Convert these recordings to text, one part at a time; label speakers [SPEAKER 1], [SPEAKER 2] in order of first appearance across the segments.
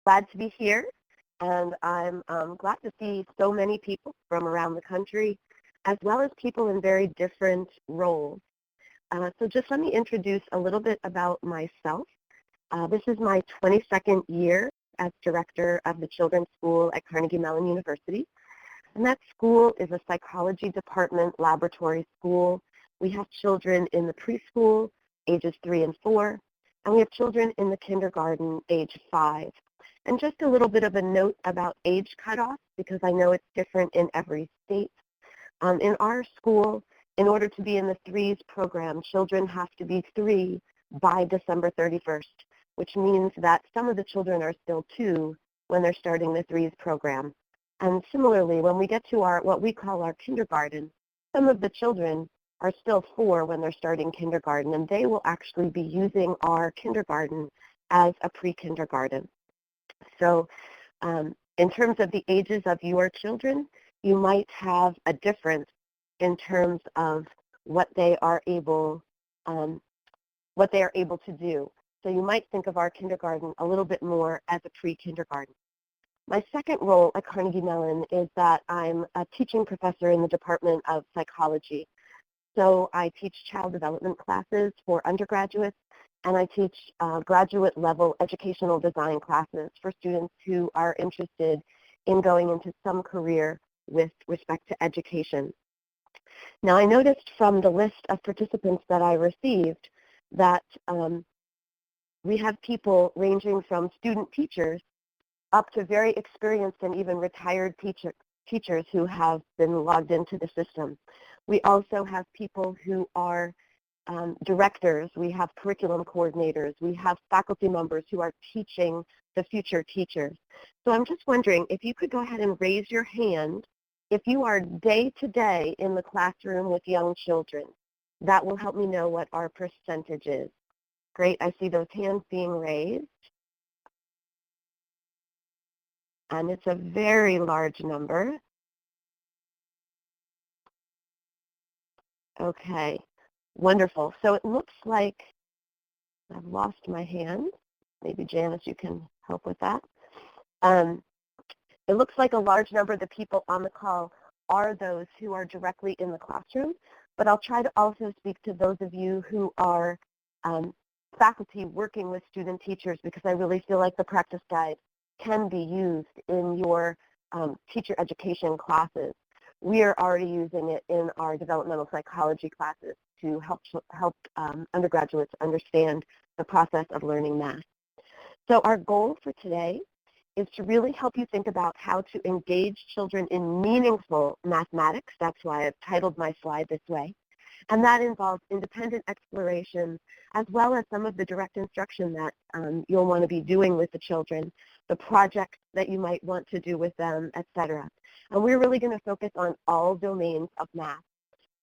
[SPEAKER 1] glad to be here, and I'm glad to see so many people from around the country, as well as people in very different roles. So just let me introduce a little bit about myself. This is my 22nd year as director of the Children's School at Carnegie Mellon University. And that school is a psychology department laboratory school. We have children in the preschool, ages 3 and 4, and we have children in the kindergarten, age 5. And just a little bit of a note about age cutoff, because I know it's different in every state. In our school, in order to be in the threes program, children have to be 3 by December 31st, which means that some of the children are still 2 when they're starting the threes program. And similarly, when we get to our what we call our kindergarten, some of the children are still 4 when they're starting kindergarten, and they will actually be using our kindergarten as a pre-kindergarten. So in terms of the ages of your children, you might have a difference in terms of what they are able to do. So you might think of our kindergarten a little bit more as a pre-kindergarten. My second role at Carnegie Mellon is that I'm a teaching professor in the Department of Psychology. So I teach child development classes for undergraduates, and I teach graduate level educational design classes for students who are interested in going into some career with respect to education. Now, I noticed from the list of participants that I received that we have people ranging from student teachers up to very experienced and even retired teachers who have been logged into the system. We also have people who are directors, we have curriculum coordinators, we have faculty members who are teaching the future teachers. So I'm just wondering if you could go ahead and raise your hand if you are day-to-day in the classroom with young children. That will help me know what our percentage is. Great, I see those hands being raised. And it's a very large number. Okay, wonderful. So it looks like I've lost my hand. Maybe Janice, you can help with that. It looks like a large number of the people on the call are those who are directly in the classroom, but I'll try to also speak to those of you who are faculty working with student teachers, because I really feel like the practice guide can be used in your teacher education classes. We are already using it in our developmental psychology classes to help undergraduates understand the process of learning math. So our goal for today is to really help you think about how to engage children in meaningful mathematics. That's why I've titled my slide this way. And that involves independent exploration, as well as some of the direct instruction that you'll want to be doing with the children, the projects that you might want to do with them, etc. And we're really going to focus on all domains of math.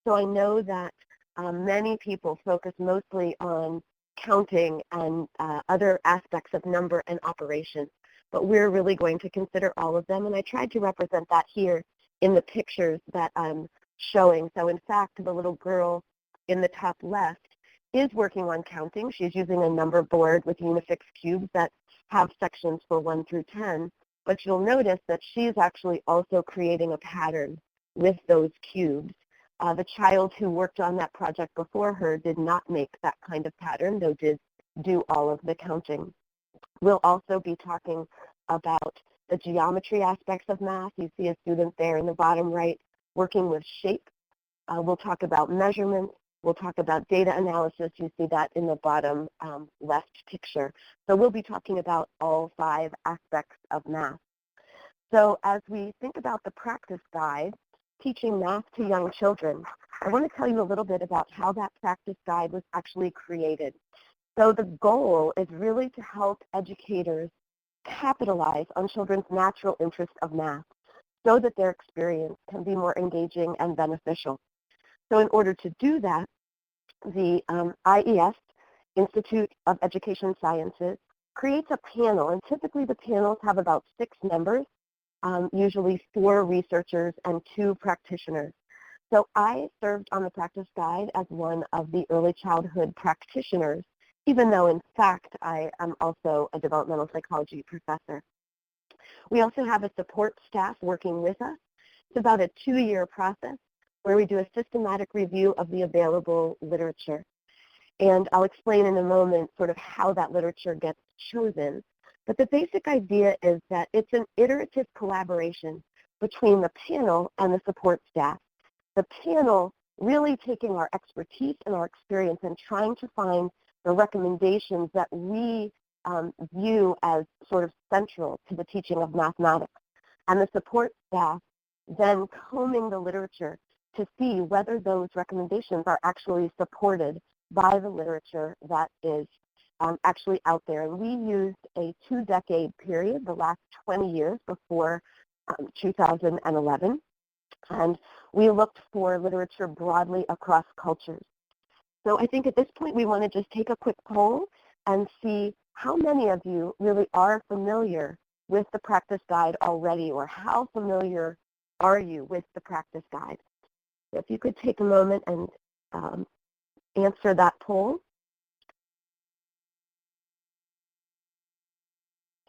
[SPEAKER 1] So I know that many people focus mostly on counting and other aspects of number and operation, but we're really going to consider all of them, and I tried to represent that here in the pictures that I'm showing. So in fact, the little girl in the top left is working on counting. She's using a number board with Unifix cubes that have sections for 1 through 10, but you'll notice that she's actually also creating a pattern with those cubes. The child who worked on that project before her did not make that kind of pattern, though did do all of the counting. We'll also be talking about the geometry aspects of math. You see a student there in the bottom right working with shape. We'll talk about measurements. We'll talk about data analysis. You see that in the bottom left picture. So we'll be talking about all 5 aspects of math. So as we think about the practice guide, Teaching Math to Young Children, I want to tell you a little bit about how that practice guide was actually created. So the goal is really to help educators capitalize on children's natural interest of math so that their experience can be more engaging and beneficial. So in order to do that, the IES, Institute of Education Sciences, creates a panel, and typically the panels have about 6 members, usually 4 researchers and 2 practitioners. So I served on the practice guide as one of the early childhood practitioners even though in fact I am also a developmental psychology professor. We also have a support staff working with us. It's about a 2-year process where we do a systematic review of the available literature. And I'll explain in a moment sort of how that literature gets chosen. But the basic idea is that it's an iterative collaboration between the panel and the support staff. The panel really taking our expertise and our experience and trying to find the recommendations that we view as sort of central to the teaching of mathematics. And the support staff then combing the literature to see whether those recommendations are actually supported by the literature that is actually out there. And we used a 2-decade period, the last 20 years before 2011, and we looked for literature broadly across cultures. So I think at this point we want to just take a quick poll and see how many of you really are familiar with the practice guide already, or how familiar are you with the practice guide? If you could take a moment and answer that poll.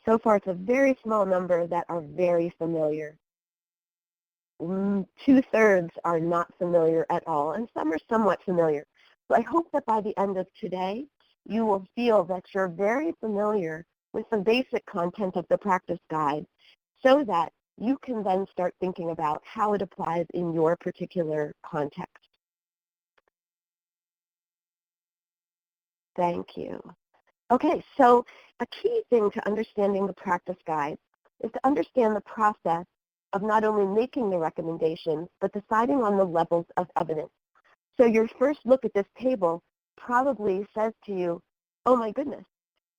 [SPEAKER 1] So far, it's a very small number that are very familiar. 2/3 are not familiar at all, and some are somewhat familiar. So I hope that by the end of today, you will feel that you're very familiar with the basic content of the practice guide, so that you can then start thinking about how it applies in your particular context. Thank you. Okay, so a key thing to understanding the practice guide is to understand the process of not only making the recommendations, but deciding on the levels of evidence. So your first look at this table probably says to you, oh my goodness,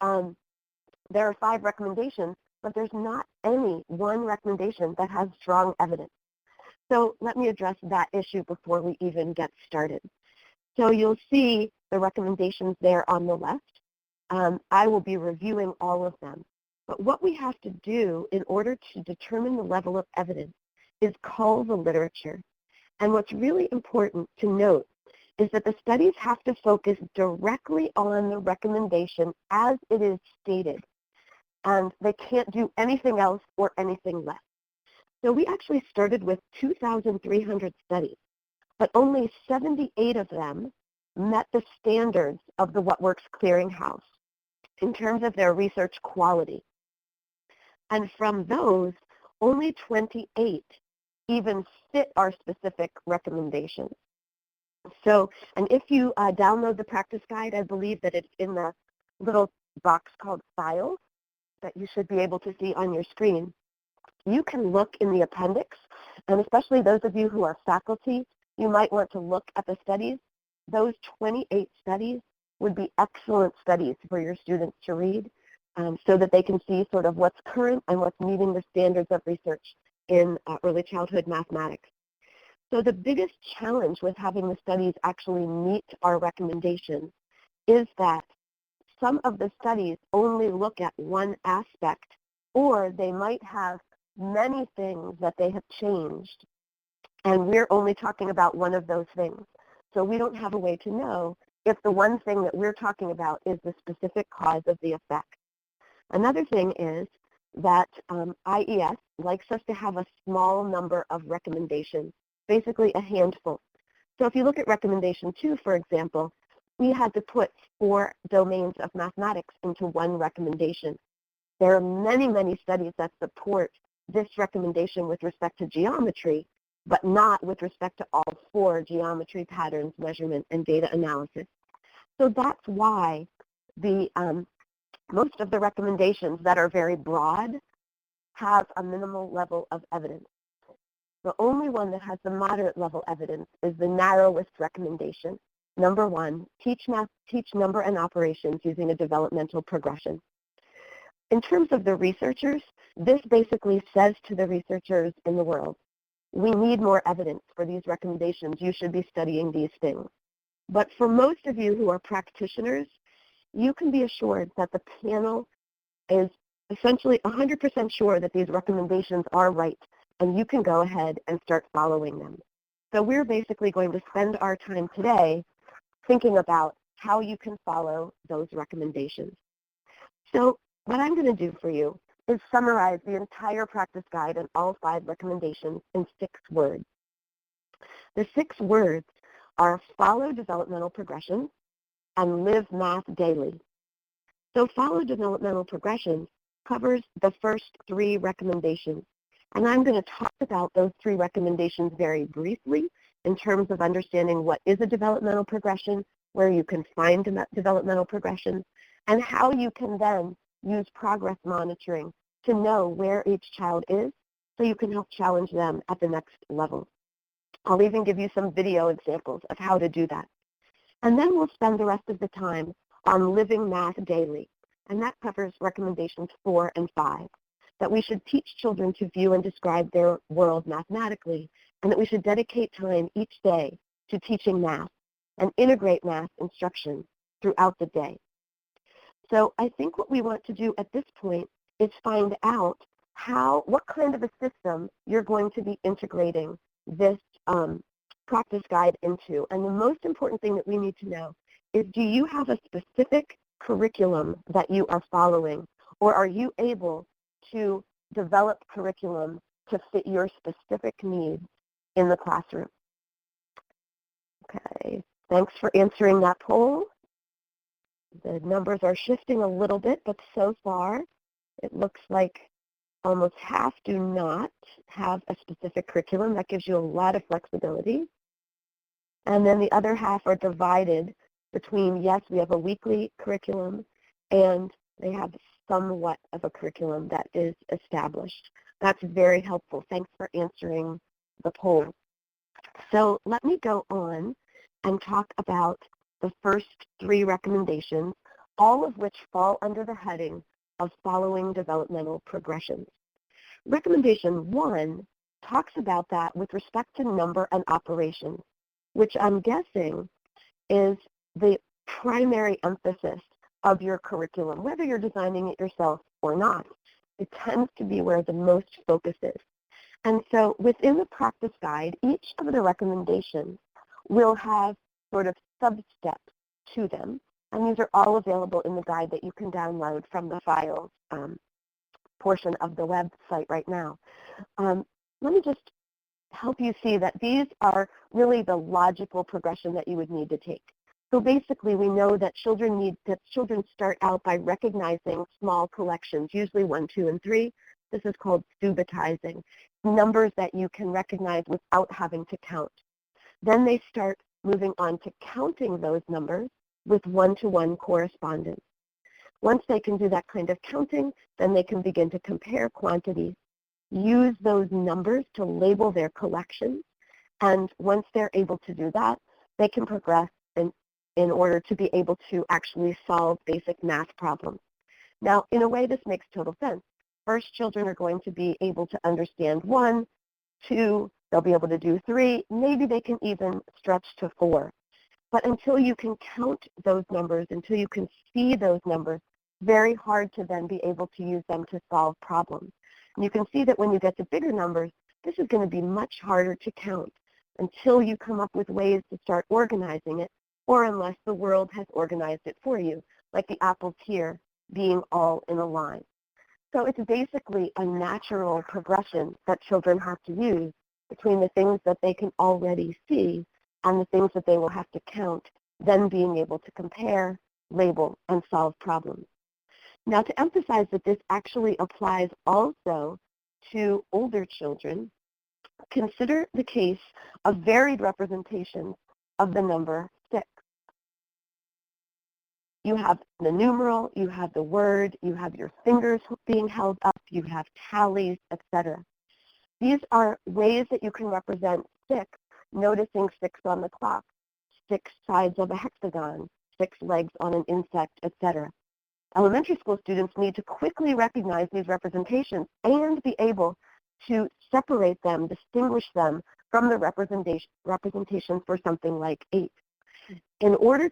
[SPEAKER 1] there are 5 recommendations, but there's not any one recommendation that has strong evidence. So let me address that issue before we even get started. So you'll see the recommendations there on the left. I will be reviewing all of them. But what we have to do in order to determine the level of evidence is cull the literature. And what's really important to note is that the studies have to focus directly on the recommendation as it is stated. And they can't do anything else or anything less. So we actually started with 2,300 studies, but only 78 of them met the standards of the Works Clearinghouse in terms of their research quality. And from those, only 28 even fit our specific recommendations. So, and if you download the practice guide, I believe that it's in the little box called Files that you should be able to see on your screen. You can look in the appendix, and especially those of you who are faculty, you might want to look at the studies. Those 28 studies would be excellent studies for your students to read, so that they can see sort of what's current and what's meeting the standards of research in early childhood mathematics. So the biggest challenge with having the studies actually meet our recommendations is that some of the studies only look at one aspect, or they might have many things that they have changed, and we're only talking about one of those things. So we don't have a way to know if the one thing that we're talking about is the specific cause of the effect. Another thing is that IES likes us to have a small number of recommendations, basically a handful. So if you look at recommendation 2, for example, we had to put 4 domains of mathematics into one recommendation. There are many, many studies that support this recommendation with respect to geometry, but not with respect to all 4 geometry patterns, measurement, and data analysis. So that's why the most of the recommendations that are very broad have a minimal level of evidence. The only one that has the moderate level evidence is the narrowest recommendation. Number 1, teach math, teach number and operations using a developmental progression. In terms of the researchers, this basically says to the researchers in the world, we need more evidence for these recommendations. You should be studying these things. But for most of you who are practitioners, you can be assured that the panel is essentially 100% sure that these recommendations are right, and you can go ahead and start following them. So we're basically going to spend our time today thinking about how you can follow those recommendations. So what I'm going to do for you is summarize the entire practice guide and all 5 recommendations in 6 words. The 6 words are follow developmental progressions and live math daily. So follow developmental progressions covers the first 3 recommendations. And I'm going to talk about those 3 recommendations very briefly in terms of understanding what is a developmental progression, where you can find developmental progressions, and how you can then use progress monitoring to know where each child is so you can help challenge them at the next level. I'll even give you some video examples of how to do that. And then we'll spend the rest of the time on living math daily, and that covers recommendations 4 and 5, that we should teach children to view and describe their world mathematically, and that we should dedicate time each day to teaching math and integrate math instruction throughout the day. So I think what we want to do at this point is find out what kind of a system you're going to be integrating this practice guide into. And the most important thing that we need to know is, do you have a specific curriculum that you are following, or are you able to develop curriculum to fit your specific needs in the classroom? Okay, thanks for answering that poll. The numbers are shifting a little bit, but so far it looks like almost half do not have a specific curriculum. That gives you a lot of flexibility. And then the other half are divided between, yes, we have a weekly curriculum, and they have somewhat of a curriculum that is established. That's very helpful. Thanks for answering the poll. So let me go on and talk about the first 3 recommendations, all of which fall under the heading of following developmental progressions. Recommendation 1 talks about that with respect to number and operations, which I'm guessing is the primary emphasis of your curriculum, whether you're designing it yourself or not. It tends to be where the most focus is. And so within the practice guide, each of the recommendations will have sort of sub-steps to them. And these are all available in the guide that you can download from the files portion of the website right now. Let me just help you see that these are really the logical progression that you would need to take. So basically, we know that children start out by recognizing small collections, usually 1, 2, and 3. This is called subitizing, numbers that you can recognize without having to count. Then they start moving on to counting those numbers with one-to-one correspondence. Once they can do that kind of counting, then they can begin to compare quantities, use those numbers to label their collections, and once they're able to do that, they can progress in order to be able to actually solve basic math problems. Now, in a way, this makes total sense. First, children are going to be able to understand 1, 2, they'll be able to do 3, maybe they can even stretch to 4. But until you can count those numbers, until you can see those numbers, very hard to then be able to use them to solve problems. And you can see that when you get to bigger numbers, this is going to be much harder to count until you come up with ways to start organizing it, or unless the world has organized it for you, like the apples here being all in a line. So it's basically a natural progression that children have to use between the things that they can already see and the things that they will have to count, then being able to compare, label, and solve problems. Now, to emphasize that this actually applies also to older children, consider the case of varied representations of the number 6. You have the numeral, you have the word, you have your fingers being held up, you have tallies, etc. These are ways that you can represent 6, noticing 6 on the clock, 6 sides of a hexagon, 6 legs on an insect, etc. Elementary school students need to quickly recognize these representations and be able to separate them, distinguish them from the representation for something like 8. In order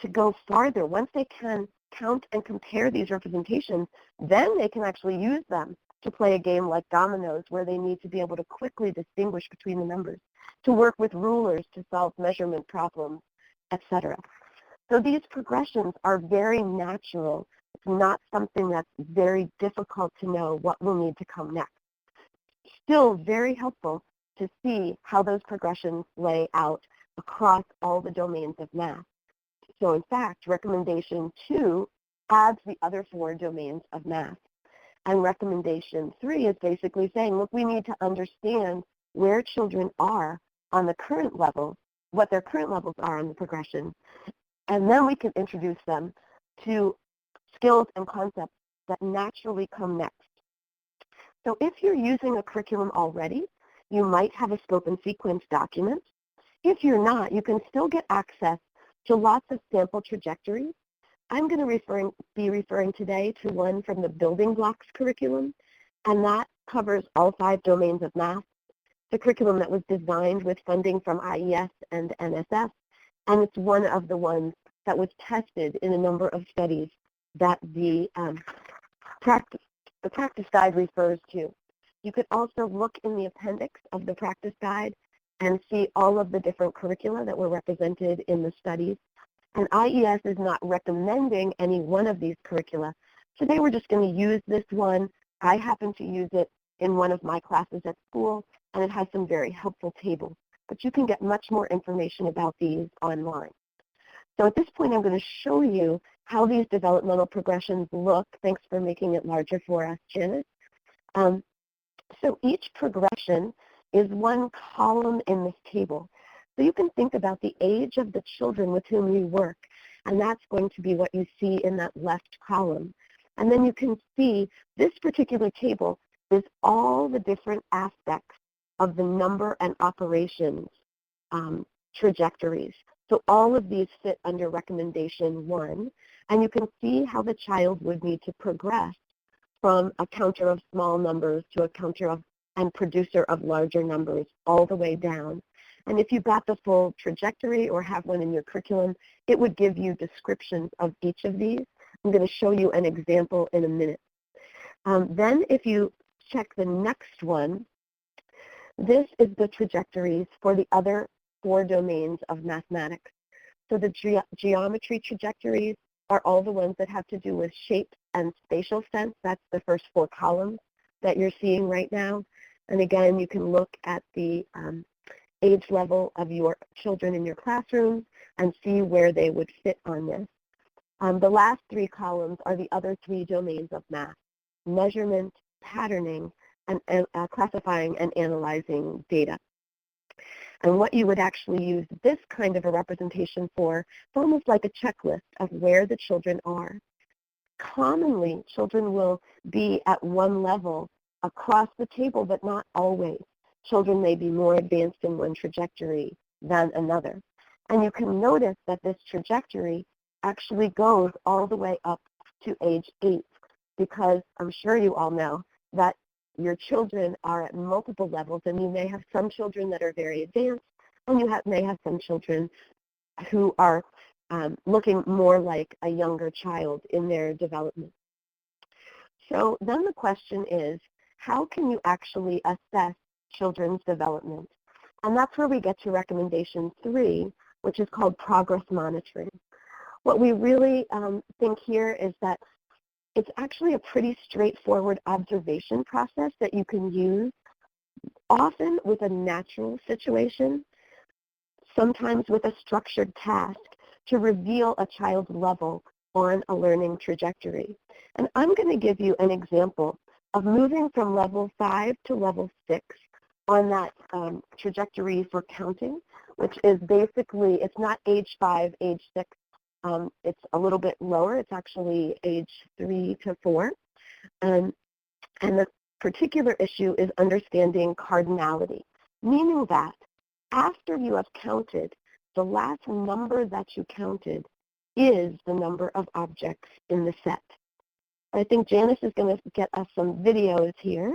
[SPEAKER 1] to go farther, once they can count and compare these representations, then they can actually use them to play a game like dominoes, where they need to be able to quickly distinguish between the numbers, to work with rulers to solve measurement problems, etc. So these progressions are very natural. It's not something that's very difficult to know what will need to come next. Still very helpful to see how those progressions lay out across all the domains of math. So in fact, recommendation 2 adds the other 4 domains of math. And recommendation 3 is basically saying, look, we need to understand where children are on the current level, what their current levels are on the progression, and then we can introduce them to skills and concepts that naturally come next. So if you're using a curriculum already, you might have a scope and sequence document. If you're not, you can still get access to lots of sample trajectories. I'm going to be referring today to one from the Building Blocks curriculum, and that covers all 5 domains of math. The curriculum that was designed with funding from IES and NSF, and it's one of the ones that was tested in a number of studies that the practice guide refers to. You could also look in the appendix of the practice guide and see all of the different curricula that were represented in the studies. And IES is not recommending any one of these curricula. Today we're just going to use this one. I happen to use it in one of my classes at school, and it has some very helpful tables. But you can get much more information about these online. So at this point, I'm going to show you how these developmental progressions look. Thanks for making it larger for us, Janet. So each progression is one column in this table. So you can think about the age of the children with whom you work, and that's going to be what you see in that left column. And then you can see this particular table is all the different aspects of the number and operations trajectories. So all of these fit under recommendation 1, and you can see how the child would need to progress from a counter of small numbers to a counter of and producer of larger numbers all the way down. And if you got the full trajectory or have one in your curriculum, it would give you descriptions of each of these. I'm going to show you an example in a minute. Then if you check the next one, this is the trajectories for the other 4 domains of mathematics. So the geometry trajectories are all the ones that have to do with shape and spatial sense. That's the first 4 columns that you're seeing right now. And again, you can look at the age level of your children in your classroom and see where they would fit on this. The last 3 columns are the other 3 domains of math: measurement, patterning, and classifying and analyzing data. And what you would actually use this kind of a representation for, it's almost like a checklist of where the children are. Commonly, children will be at one level across the table, but not always. Children may be more advanced in one trajectory than another. And you can notice that this trajectory actually goes all the way up to age 8, because I'm sure you all know that your children are at multiple levels, and you may have some children that are very advanced, and you may have some children who are looking more like a younger child in their development. So then the question is, how can you actually assess children's development? And that's where we get to recommendation 3, which is called progress monitoring. What we really think here is that it's actually a pretty straightforward observation process that you can use, often with a natural situation, sometimes with a structured task, to reveal a child's level on a learning trajectory. And I'm going to give you an example of moving from level 5 to level 6 on that trajectory for counting, which is basically, it's not age 5, age 6. It's a little bit lower. It's actually age 3 to 4. And the particular issue is understanding cardinality, meaning that after you have counted, the last number that you counted is the number of objects in the set. I think Janice is going to get us some videos here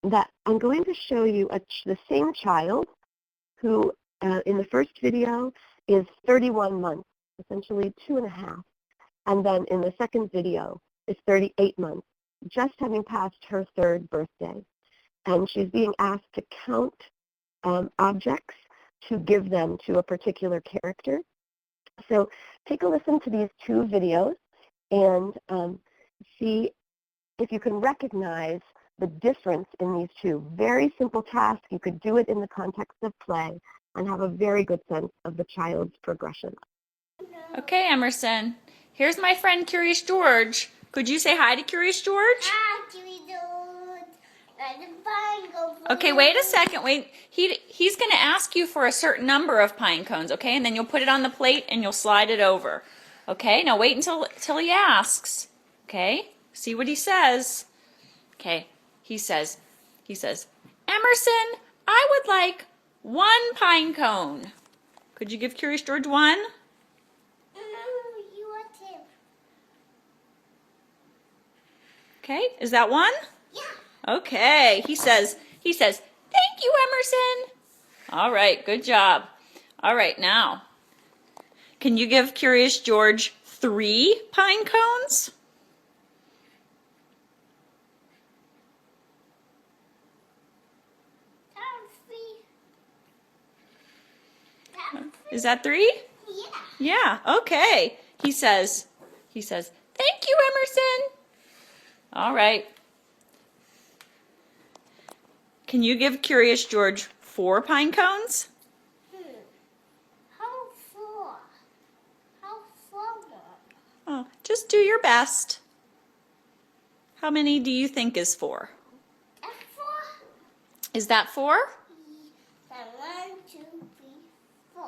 [SPEAKER 1] that I'm going to show you the same child who in the first video is 31 months, essentially 2.5. And then in the second video is 38 months, just having passed her 3rd birthday. And she's being asked to count objects to give them to a particular character. So take a listen to these two videos and see if you can recognize the difference in these two. Very simple task. You could do it in the context of play and have a very good sense of the child's progression.
[SPEAKER 2] Okay, Emerson. Here's my friend Curious George. Could you say hi to Curious George?
[SPEAKER 3] Hi, Curious George.
[SPEAKER 2] Okay, wait a second. Wait. He's going to ask you for a certain number of pine cones, okay? And then you'll put it on the plate and you'll slide it over. Okay? Now wait until he asks. Okay? See what he says. Okay. He says, Emerson, I would like 1 pine cone. Could you give Curious George 1?
[SPEAKER 3] No, you want him.
[SPEAKER 2] Okay. Is that 1?
[SPEAKER 3] Yeah.
[SPEAKER 2] Okay. He says, thank you, Emerson. All right. Good job. All right. Now, can you give Curious George 3 pine cones? Is that 3?
[SPEAKER 3] Yeah.
[SPEAKER 2] Yeah, okay. He says, thank you, Emerson. All right. Can you give Curious George 4 pine cones?
[SPEAKER 3] How far? How far?
[SPEAKER 2] Oh, just do your best. How many do you think is 4?
[SPEAKER 3] That's 4?
[SPEAKER 2] Is that 4?
[SPEAKER 3] 1, 2, 3, 4.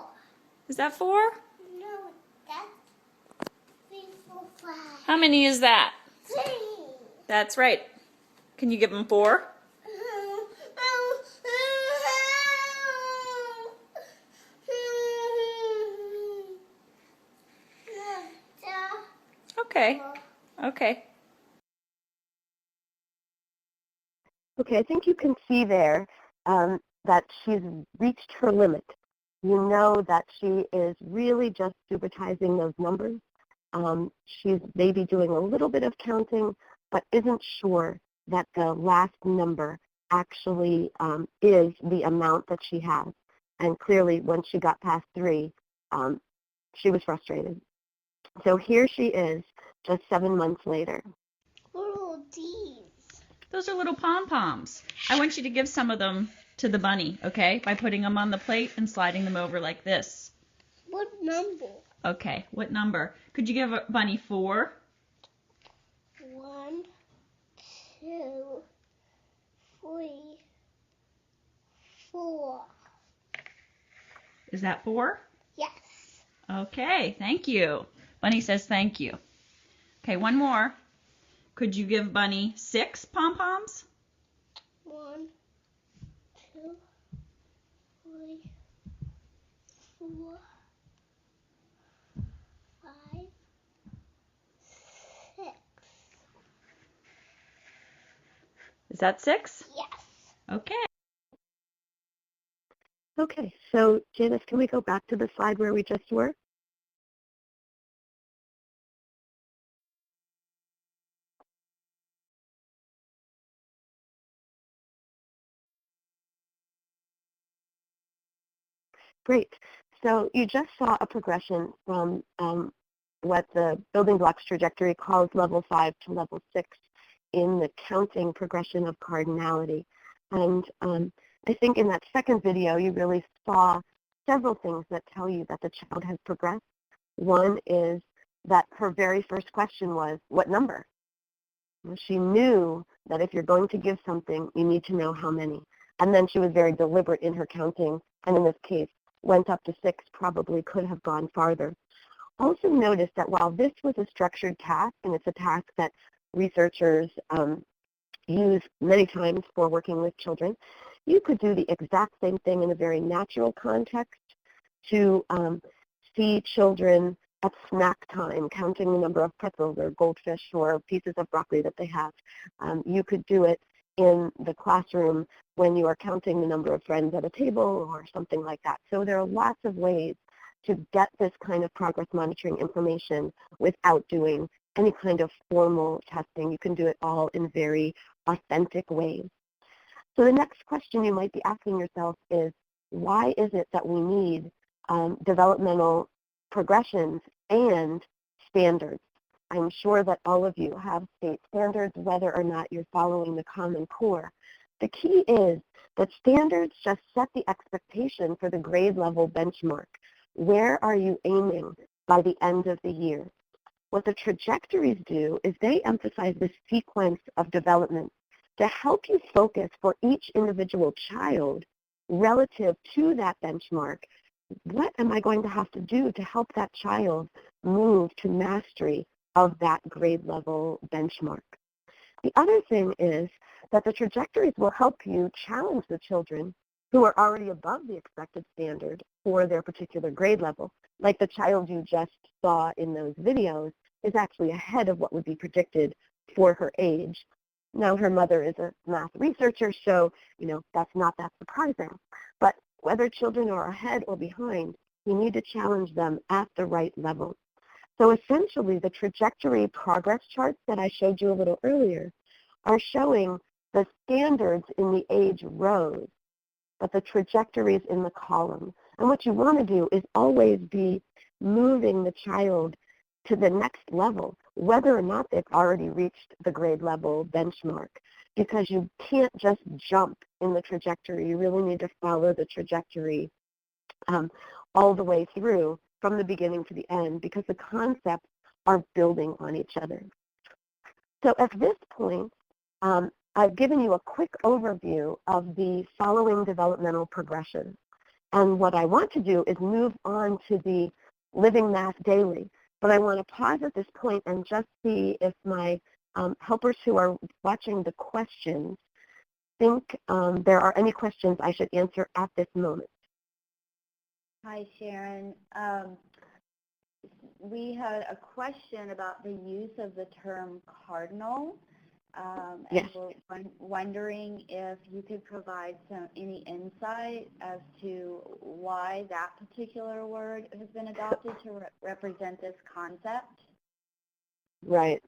[SPEAKER 2] Is that 4?
[SPEAKER 3] No, that's 3, 4, 5.
[SPEAKER 2] How many is that?
[SPEAKER 3] 3.
[SPEAKER 2] That's right. Can you give him 4? Okay. Okay.
[SPEAKER 1] Okay, I think you can see there that she's reached her limit. You know that she is really just supervising those numbers. She's maybe doing a little bit of counting, but isn't sure that the last number actually is the amount that she has. And clearly, when she got past 3, she was frustrated. So here she is, just 7 months later.
[SPEAKER 3] What are these?
[SPEAKER 2] Those are little pom-poms. I want you to give some of them to the bunny, okay? By putting them on the plate and sliding them over like this.
[SPEAKER 3] What number?
[SPEAKER 2] Okay, what number? Could you give Bunny 4?
[SPEAKER 3] 1, 2, 3, 4.
[SPEAKER 2] Is that 4?
[SPEAKER 3] Yes.
[SPEAKER 2] Okay, thank you. Bunny says thank you. Okay, one more. Could you give Bunny 6 pom-poms?
[SPEAKER 3] 1, 2, 3, 4, 5, 6.
[SPEAKER 2] Is that 6?
[SPEAKER 3] Yes.
[SPEAKER 2] Okay.
[SPEAKER 1] Okay, so Janice, can we go back to the slide where we just were? Great. So you just saw a progression from what the building blocks trajectory calls level 5 to level 6 in the counting progression of cardinality. And I think in that second video, you really saw several things that tell you that the child has progressed. One is that her very first question was, what number? She knew that if you're going to give something, you need to know how many. And then she was very deliberate in her counting, and in this case, went up to 6, probably could have gone farther. Also notice that while this was a structured task, and it's a task that researchers use many times for working with children, you could do the exact same thing in a very natural context to see children at snack time counting the number of pretzels or goldfish or pieces of broccoli that they have. You could do it in the classroom when you are counting the number of friends at a table or something like that. So there are lots of ways to get this kind of progress monitoring information without doing any kind of formal testing. You can do it all in very authentic ways. So the next question you might be asking yourself is, why is it that we need developmental progressions and standards? I'm sure that all of you have state standards, whether or not you're following the Common Core. The key is that standards just set the expectation for the grade level benchmark. Where are you aiming by the end of the year? What the trajectories do is they emphasize the sequence of development to help you focus for each individual child relative to that benchmark. What am I going to have to do to help that child move to mastery of that grade level benchmark? The other thing is that the trajectories will help you challenge the children who are already above the expected standard for their particular grade level. Like the child you just saw in those videos is actually ahead of what would be predicted for her age. Now, her mother is a math researcher, so, that's not that surprising. But whether children are ahead or behind, you need to challenge them at the right level. So essentially, the trajectory progress charts that I showed you a little earlier are showing the standards in the age rows, but the trajectories in the column. And what you want to do is always be moving the child to the next level, whether or not they've already reached the grade level benchmark, because you can't just jump in the trajectory. You really need to follow the trajectory all the way through from the beginning to the end, because the concepts are building on each other. So at this point, I've given you a quick overview of the following developmental progressions. And what I want to do is move on to the Living Math Daily. But I want to pause at this point and just see if my helpers who are watching the questions think there are any questions I should answer at this moment.
[SPEAKER 4] Hi, Sharon. We had a question about the use of the term cardinal.
[SPEAKER 1] Yes.
[SPEAKER 4] And we're wondering if you could provide any insight as to why that particular word has been adopted to represent this concept.
[SPEAKER 1] Right.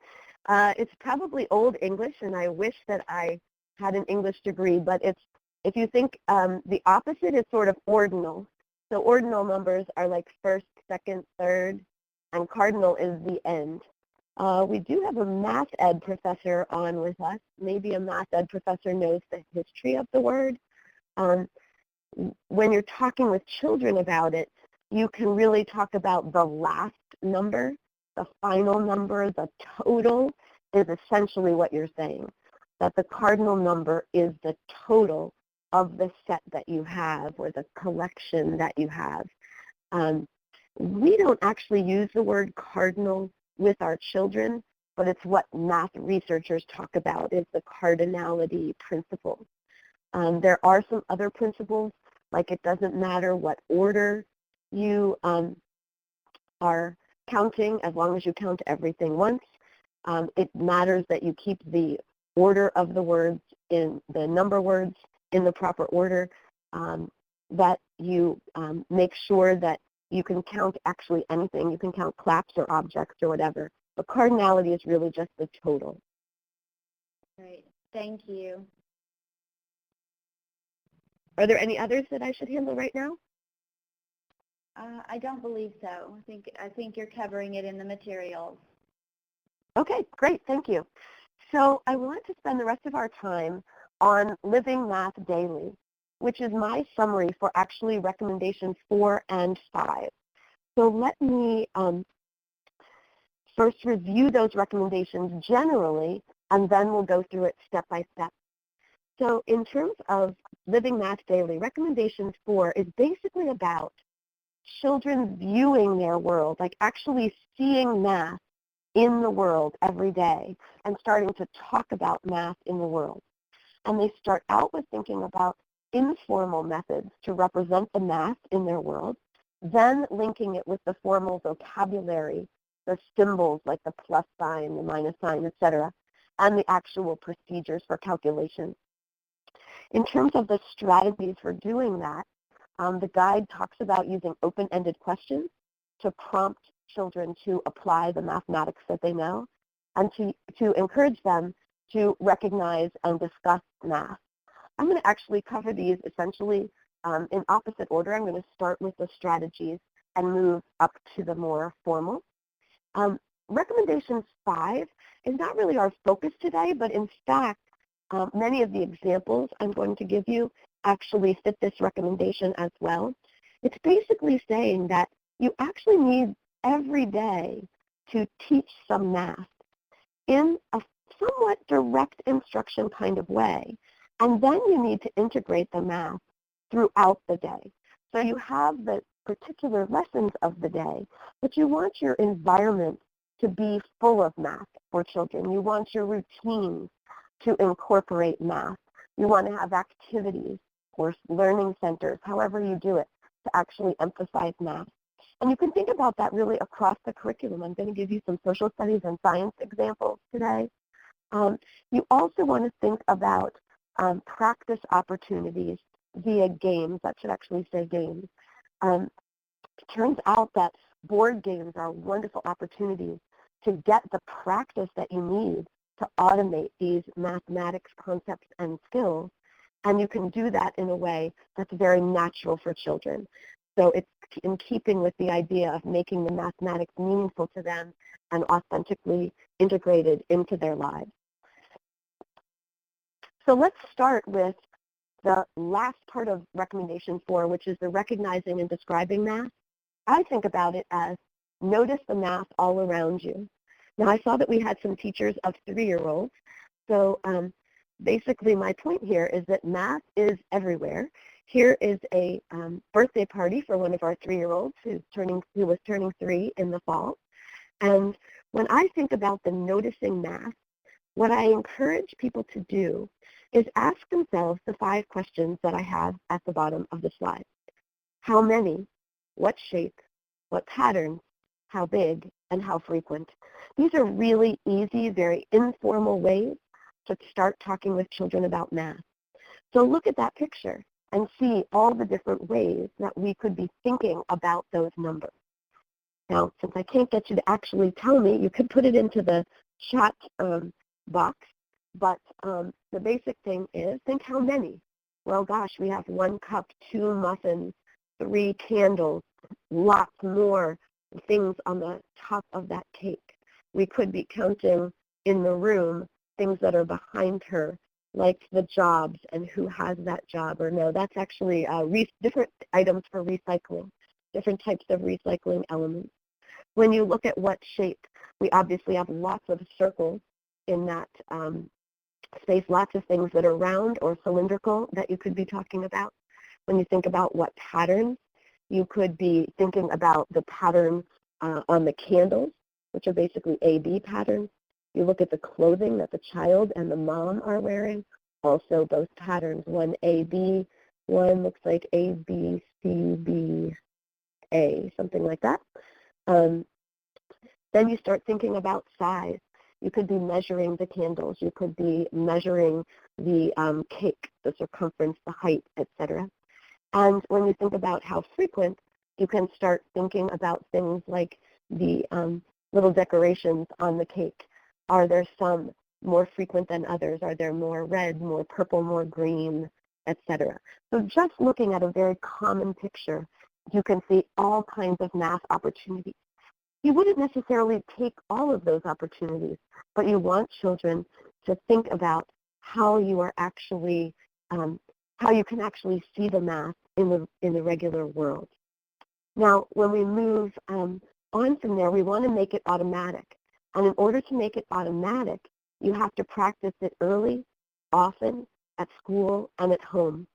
[SPEAKER 1] It's probably Old English, and I wish that I had an English degree, but if you think the opposite is sort of ordinal. So ordinal numbers are like first, second, third, and cardinal is the end. We do have a math ed professor on with us. Maybe a math ed professor knows the history of the word. When you're talking with children about it, you can really talk about the last number, the final number, the total is essentially what you're saying, that the cardinal number is the total of the set that you have or the collection that you have. We don't actually use the word cardinal with our children, but it's what math researchers talk about is the cardinality principle. There are some other principles, like it doesn't matter what order you are counting as long as you count everything once. It matters that you keep the order of the words in the number words in the proper order, that you make sure that you can count actually anything. You can count claps or objects or whatever. But cardinality is really just the total.
[SPEAKER 4] Great. Thank you.
[SPEAKER 1] Are there any others that I should handle right now?
[SPEAKER 4] I don't believe so. I think you're covering it in the materials.
[SPEAKER 1] Okay, great. Thank you. So I want to spend the rest of our time on Living Math Daily, which is my summary for actually recommendations 4 and 5. So let me first review those recommendations generally, and then we'll go through it step by step. So in terms of Living Math Daily, recommendations 4 is basically about children viewing their world, like actually seeing math in the world every day and starting to talk about math in the world. And they start out with thinking about informal methods to represent the math in their world, then linking it with the formal vocabulary, the symbols like the plus sign, the minus sign, etc., and the actual procedures for calculation. In terms of the strategies for doing that, the guide talks about using open-ended questions to prompt children to apply the mathematics that they know and to encourage them to recognize and discuss math. I'm going to actually cover these essentially in opposite order. I'm going to start with the strategies and move up to the more formal. Recommendation 5 is not really our focus today, but in fact, many of the examples I'm going to give you actually fit this recommendation as well. It's basically saying that you actually need every day to teach some math in a somewhat direct instruction kind of way, and then you need to integrate the math throughout the day. So you have the particular lessons of the day, but you want your environment to be full of math for children. You want your routines to incorporate math. You want to have activities or learning centers, however you do it, to actually emphasize math. And you can think about that really across the curriculum. I'm going to give you some social studies and science examples today. You also want to think about practice opportunities via games. That should actually say games. It turns out that board games are wonderful opportunities to get the practice that you need to automate these mathematics concepts and skills, and you can do that in a way that's very natural for children. So it's in keeping with the idea of making the mathematics meaningful to them and authentically integrated into their lives. So let's start with the last part of recommendation 4, which is the recognizing and describing math. I think about it as notice the math all around you. Now, I saw that we had some teachers of 3-year-olds. So basically my point here is that math is everywhere. Here is a birthday party for one of our 3-year-olds who was turning 3 in the fall. And when I think about the noticing math, what I encourage people to do is ask themselves the 5 questions that I have at the bottom of the slide. How many? What shape? What pattern? How big? And how frequent? These are really easy, very informal ways to start talking with children about math. So look at that picture and see all the different ways that we could be thinking about those numbers. Now, since I can't get you to actually tell me, you could put it into the chat box, but the basic thing is think how many. Well, gosh, we have 1 cup, 2 muffins, 3 candles, lots more things on the top of that cake. We could be counting in the room things that are behind her, like the jobs and who has that job, or no, that's actually different items for recycling, different types of recycling elements. When you look at what shape, we obviously have lots of circles in that space, lots of things that are round or cylindrical that you could be talking about. When you think about what patterns, you could be thinking about the patterns on the candles, which are basically A-B patterns. You look at the clothing that the child and the mom are wearing, also those patterns, one A-B, one looks like A-B-C-B-A, something like that. Then you start thinking about size. You could be measuring the candles. You could be measuring the cake, the circumference, the height, etc. And when you think about how frequent, you can start thinking about things like the little decorations on the cake. Are there some more frequent than others? Are there more red, more purple, more green, etc.? So just looking at a very common picture, you can see all kinds of math opportunities. You wouldn't necessarily take all of those opportunities, but you want children to think about how you are actually, how you can actually see the math in the regular world. Now, when we move on from there, we want to make it automatic. And in order to make it automatic, you have to practice it early, often, at school, and at home.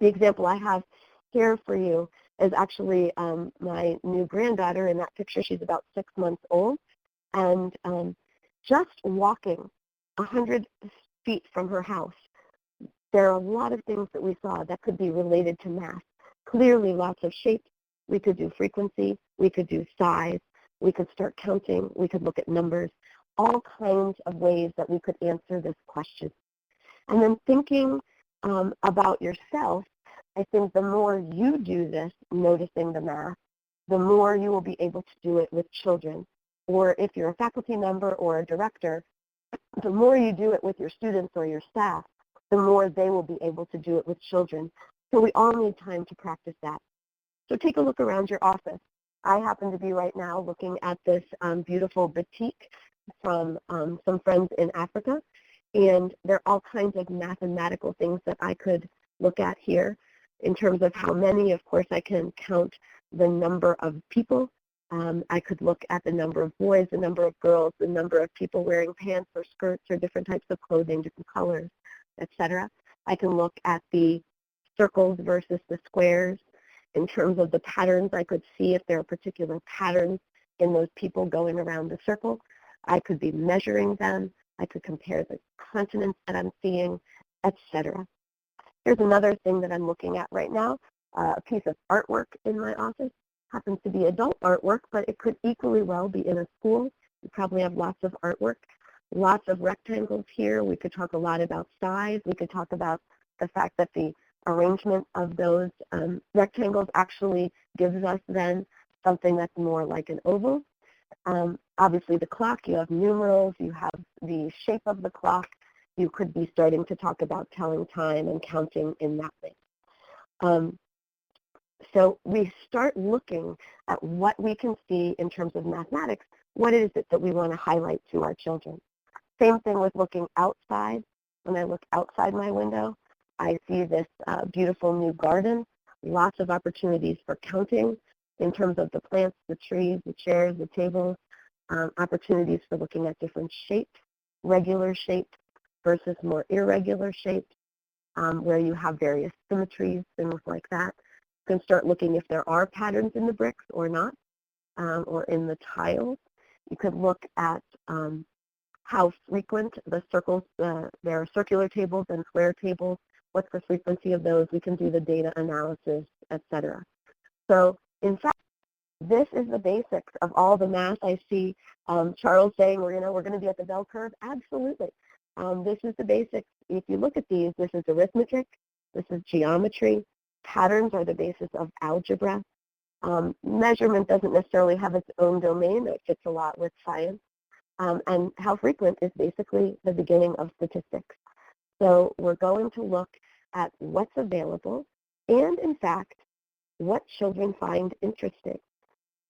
[SPEAKER 1] The example I have here for you is actually my new granddaughter. In that picture, she's about 6 months old. And just walking 100 feet from her house, there are a lot of things that we saw that could be related to math. Clearly, lots of shapes. We could do frequency. We could do size. We could start counting. We could look at numbers. All kinds of ways that we could answer this question. And then thinking about yourself, I think the more you do this, noticing the math, the more you will be able to do it with children. Or if you're a faculty member or a director, the more you do it with your students or your staff, the more they will be able to do it with children. So we all need time to practice that. So take a look around your office. I happen to be right now looking at this beautiful batik from some friends in Africa, and there are all kinds of mathematical things that I could look at here in terms of how many. Of course, I can count the number of people. I could look at the number of boys, the number of girls, the number of people wearing pants or skirts or different types of clothing, different colors, etc. I can look at the circles versus the squares. In terms of the patterns, I could see if there are particular patterns in those people going around the circle. I could be measuring them. I could compare the continents that I'm seeing, etc. Here's another thing that I'm looking at right now, a piece of artwork in my office. Happens to be adult artwork, but it could equally well be in a school. You probably have lots of artwork, lots of rectangles here. We could talk a lot about size. We could talk about the fact that the arrangement of those rectangles actually gives us then something that's more like an oval. Obviously the clock, you have numerals, you have the shape of the clock. You could be starting to talk about telling time and counting in that way. So we start looking at what we can see in terms of mathematics. What is it that we want to highlight to our children? Same thing with looking outside. When I look outside my window, I see this beautiful new garden, lots of opportunities for counting in terms of the plants, the trees, the chairs, the tables, opportunities for looking at different shapes, regular shapes versus more irregular shapes, where you have various symmetries, things like that. You can start looking if there are patterns in the bricks or not, or in the tiles. You could look at how frequent the circles, there are circular tables and square tables. What's the frequency of those? We can do the data analysis, etc. So in fact, this is the basics of all the math. I see Charles saying we're going to be at the bell curve. Absolutely. This is the basics. If you look at these, this is arithmetic, this is geometry. Patterns are the basis of algebra. Measurement doesn't necessarily have its own domain. It fits a lot with science. And how frequent is basically the beginning of statistics. So we're going to look at what's available and, in fact, what children find interesting.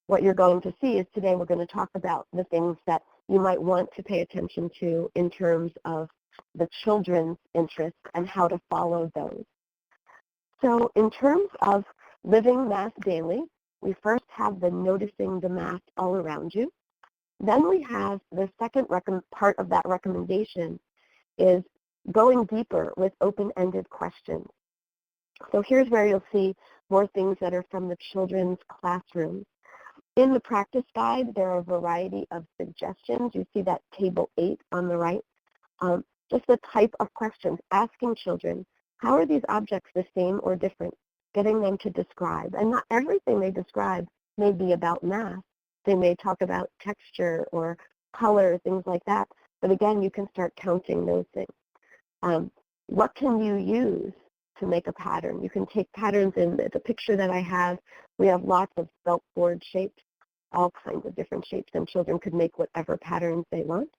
[SPEAKER 1] What you're going to see is today we're going to talk about the things that you might want to pay attention to in terms of the children's interests and how to follow those. So in terms of living math daily, we first have the noticing the math all around you. Then we have the second part of that recommendation is going deeper with open-ended questions. So here's where you'll see more things that are from the children's classroom. In the practice guide, there are a variety of suggestions. You see that table 8 on the right. Just the type of questions, asking children, how are these objects the same or different? Getting them to describe. And not everything they describe may be about math. They may talk about texture or color, things like that. But again, you can start counting those things. What can you use to make a pattern? You can take patterns in the picture that I have. We have lots of felt board shapes, all kinds of different shapes, and children could make whatever patterns they want.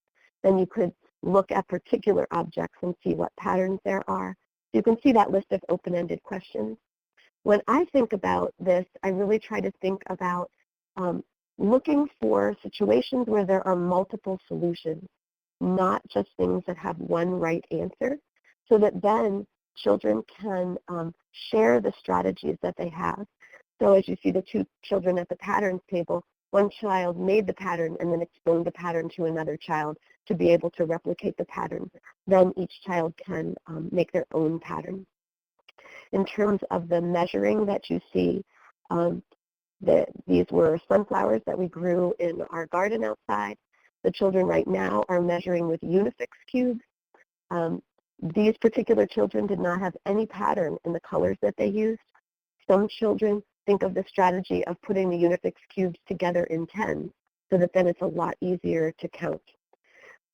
[SPEAKER 1] Then you could look at particular objects and see what patterns there are. You can see that list of open-ended questions. When I think about this, I really try to think about looking for situations where there are multiple solutions, not just things that have one right answer, so that then children can share the strategies that they have. So as you see the two children at the patterns table, one child made the pattern and then explained the pattern to another child to be able to replicate the pattern. Then each child can make their own pattern. In terms of the measuring that you see, these were sunflowers that we grew in our garden outside. The children right now are measuring with Unifix cubes. These particular children did not have any pattern in the colors that they used. Some children think of the strategy of putting the Unifix cubes together in 10 so that then it's a lot easier to count.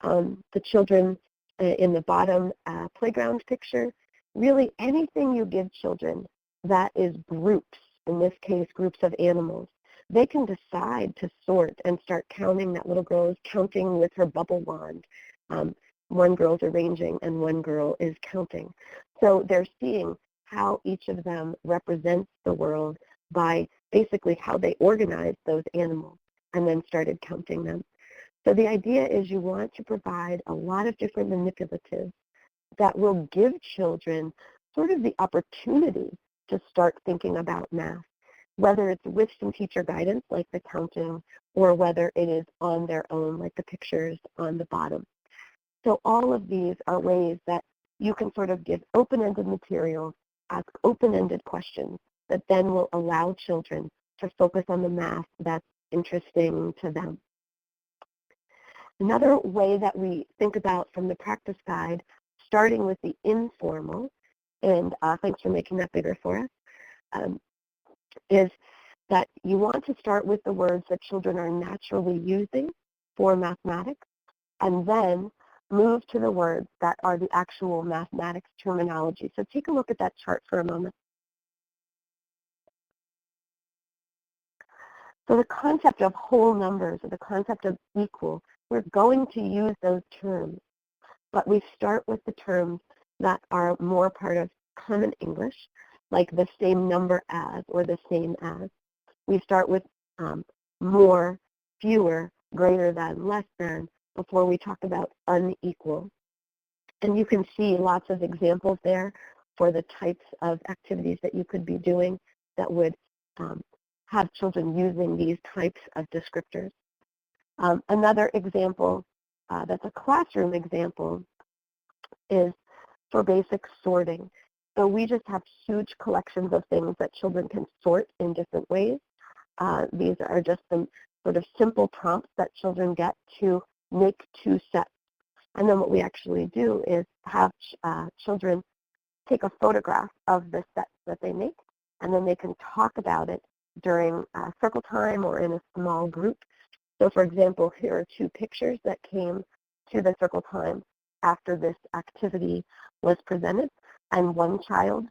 [SPEAKER 1] The children in the bottom playground picture, really anything you give children that is groups, in this case groups of animals, they can decide to sort and start counting. That little girl is counting with her bubble wand. One girl's arranging and one girl is counting. So they're seeing how each of them represents the world by basically how they organize those animals, and then started counting them. So the idea is you want to provide a lot of different manipulatives that will give children sort of the opportunity to start thinking about math, whether it's with some teacher guidance like the counting, or whether it is on their own like the pictures on the bottom. So all of these are ways that you can sort of give open-ended materials, ask open-ended questions that then will allow children to focus on the math that's interesting to them. Another way that we think about from the practice guide, starting with the informal, and thanks for making that bigger for us, is that you want to start with the words that children are naturally using for mathematics, and then move to the words that are the actual mathematics terminology. So take a look at that chart for a moment. So the concept of whole numbers, or the concept of equal, we're going to use those terms, but we start with the terms that are more part of common English, like the same number as, or the same as. We start with more, fewer, greater than, less than, before we talk about unequal. And you can see lots of examples there for the types of activities that you could be doing that would have children using these types of descriptors. Another example that's a classroom example is for basic sorting. So we just have huge collections of things that children can sort in different ways. These are just some sort of simple prompts that children get to make two sets. And then what we actually do is have children take a photograph of the sets that they make, and then they can talk about it during circle time or in a small group. So for example, here are two pictures that came to the circle time after this activity was presented, and one child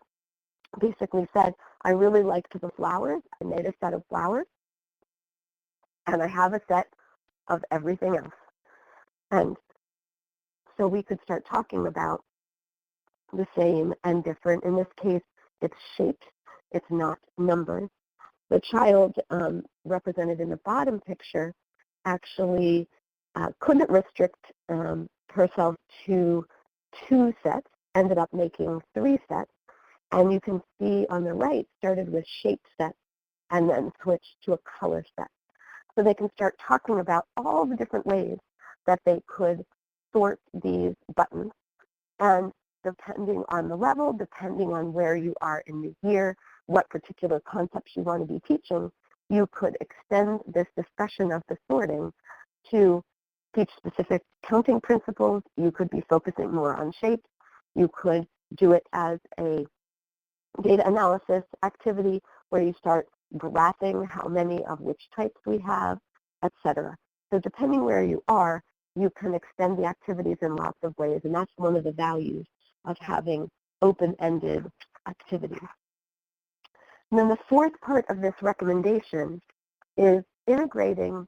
[SPEAKER 1] basically said, I really liked the flowers. I made a set of flowers, and I have a set of everything else. And so we could start talking about the same and different. In this case, it's shapes, it's not numbers. The child represented in the bottom picture actually couldn't restrict herself to 2 sets, ended up making 3 sets. And you can see on the right, started with shape sets and then switched to a color set. So they can start talking about all the different ways that they could sort these buttons. And depending on the level, depending on where you are in the year, what particular concepts you want to be teaching, you could extend this discussion of the sorting to teach specific counting principles. You could be focusing more on shapes. You could do it as a data analysis activity where you start graphing how many of which types we have, etc. So depending where you are, you can extend the activities in lots of ways, and that's one of the values of having open-ended activities. And then the fourth part of this recommendation is integrating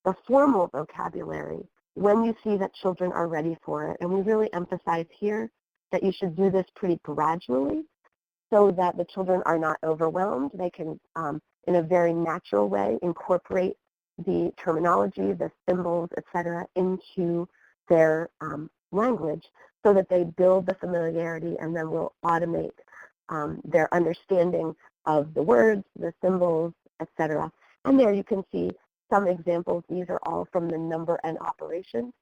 [SPEAKER 1] the formal vocabulary when you see that children are ready for it. And we really emphasize here that you should do this pretty gradually so that the children are not overwhelmed. They can, in a very natural way, incorporate the terminology, the symbols, etc., into their language so that they build the familiarity and then will automate their understanding of the words, the symbols, etc. And there you can see some examples. These are all from the number and operations,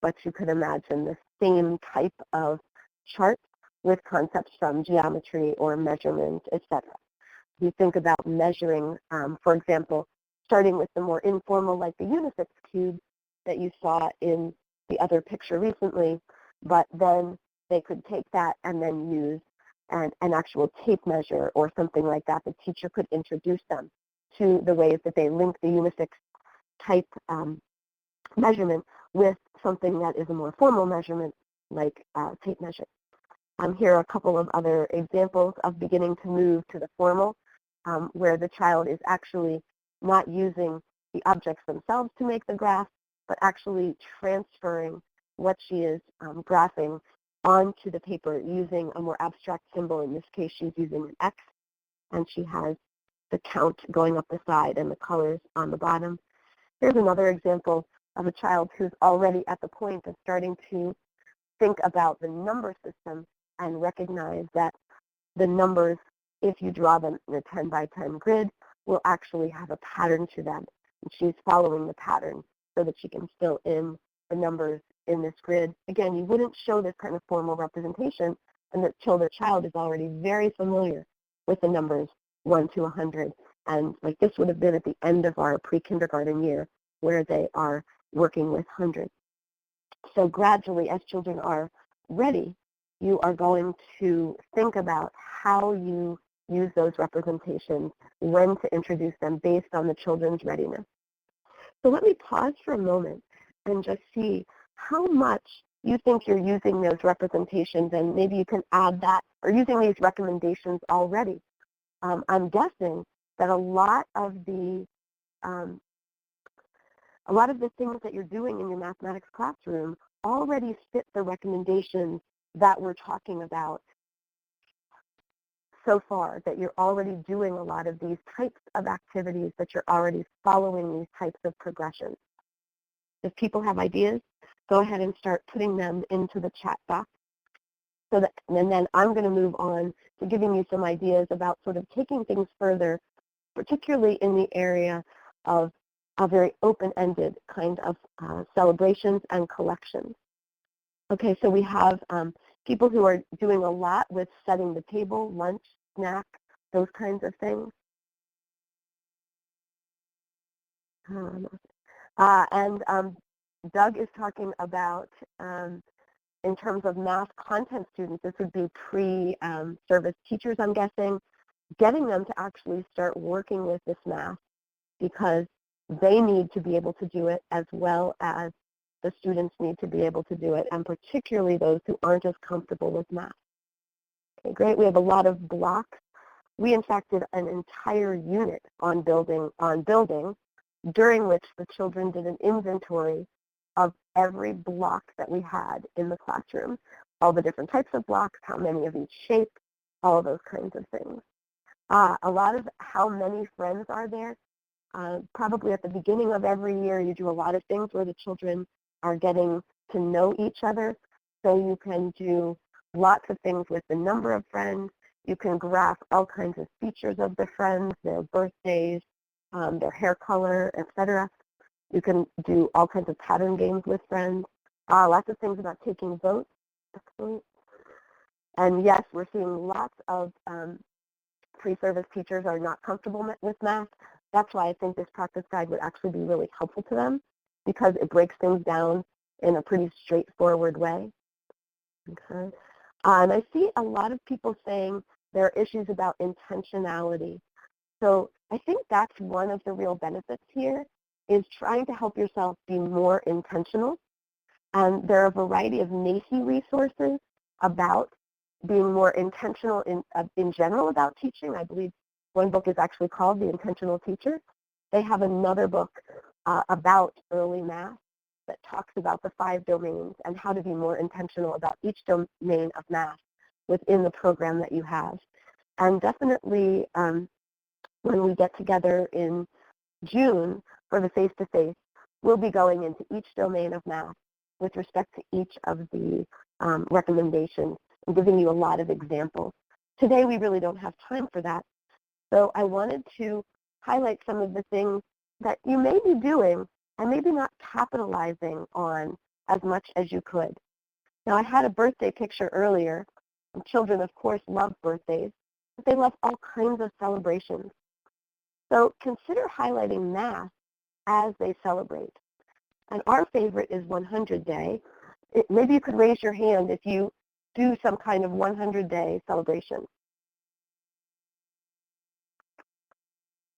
[SPEAKER 1] but you could imagine the same type of chart with concepts from geometry or measurement, etc. You think about measuring, for example, starting with the more informal, like the unisex cube that you saw in the other picture recently, but then they could take that and then use an actual tape measure or something like that. The teacher could introduce them to the ways that they link the unisex type measurement with something that is a more formal measurement like tape measure. Here are a couple of other examples of beginning to move to the formal, where the child is actually not using the objects themselves to make the graph, but actually transferring what she is graphing onto the paper using a more abstract symbol. In this case, she's using an X, and she has the count going up the side and the colors on the bottom. Here's another example of a child who's already at the point of starting to think about the number system and recognize that the numbers, if you draw them in a 10 by 10 grid, will actually have a pattern to them. And she's following the pattern so that she can fill in the numbers in this grid. Again, you wouldn't show this kind of formal representation until the child is already very familiar with the numbers 1 to 100. And like this would have been at the end of our pre-kindergarten year where they are working with hundreds. So gradually, as children are ready, you are going to think about how you use those representations, when to introduce them based on the children's readiness. So let me pause for a moment and just see how much you think you're using those representations, and maybe you can add that, or using these recommendations already. I'm guessing that a lot of the things that you're doing in your mathematics classroom already fit the recommendations that we're talking about so far, that you're already doing a lot of these types of activities, that you're already following these types of progressions. If people have ideas, go ahead and start putting them into the chat box. And then I'm going to move on to giving you some ideas about sort of taking things further, particularly in the area of a very open-ended kind of celebrations and collections. Okay, so we have people who are doing a lot with setting the table, lunch, snack, those kinds of things. Doug is talking about, in terms of math content students, this would be pre-service teachers, I'm guessing, getting them to actually start working with this math because they need to be able to do it as well as the students need to be able to do it, and particularly those who aren't as comfortable with math. Okay, great. We have a lot of blocks. We, in fact, did an entire unit on building, during which the children did an inventory of every block that we had in the classroom, all the different types of blocks, how many of each shape, all of those kinds of things. A lot of how many friends are there. Probably at the beginning of every year, you do a lot of things where the children are getting to know each other. So you can do lots of things with the number of friends. You can graph all kinds of features of the friends, their birthdays, their hair color, etc. You can do all kinds of pattern games with friends. Lots of things about taking votes. Excellent. And yes, we're seeing lots of pre-service teachers are not comfortable with math. That's why I think this practice guide would actually be really helpful to them, because it breaks things down in a pretty straightforward way. Okay. And I see a lot of people saying there are issues about intentionality. So I think that's one of the real benefits here, is trying to help yourself be more intentional. And there are a variety of NACCE resources about being more intentional in general about teaching. I believe one book is actually called The Intentional Teacher. They have another book about early math that talks about the 5 domains and how to be more intentional about each domain of math within the program that you have. And definitely when we get together in June for the face-to-face, we'll be going into each domain of math with respect to each of the recommendations and giving you a lot of examples. Today we really don't have time for that. So I wanted to highlight some of the things that you may be doing and maybe not capitalizing on as much as you could. Now, I had a birthday picture earlier. And children, of course, love birthdays, but they love all kinds of celebrations. So consider highlighting math as they celebrate. And our favorite is 100 Day. Maybe you could raise your hand if you do some kind of 100-day celebration.